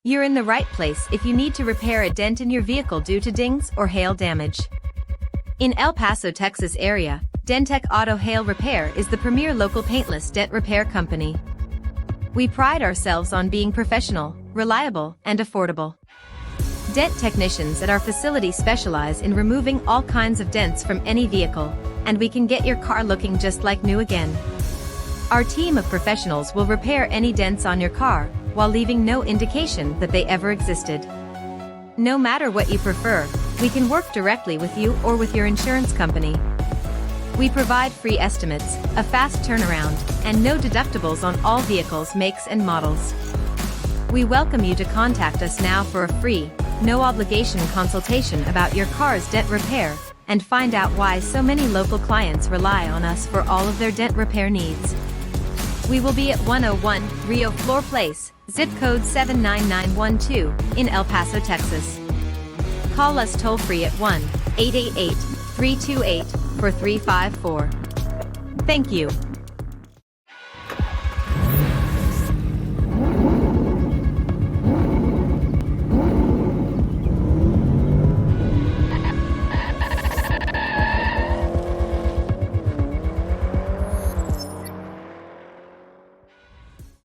You're in the right place if you need to repair a dent in your vehicle due to dings or hail damage. In El Paso, Texas area, Dentech Auto Hail Repair is the premier local paintless dent repair company. We pride ourselves on being professional, reliable, and affordable. Dent technicians at our facility specialize in removing all kinds of dents from any vehicle, and we can get your car looking just like new again. Our team of professionals will repair any dents on your car, while leaving no indication that they ever existed. No matter what you prefer, we can work directly with you or with your insurance company. We provide free estimates, a fast turnaround, and no deductibles on all vehicles, makes and models. We welcome you to contact us now for a free, no-obligation consultation about your car's dent repair, and find out why so many local clients rely on us for all of their dent repair needs. We will be at 101 Rio Flor Place, zip code 79912, in El Paso, Texas. Call us toll-free at 1-888-328-4354. Thank you.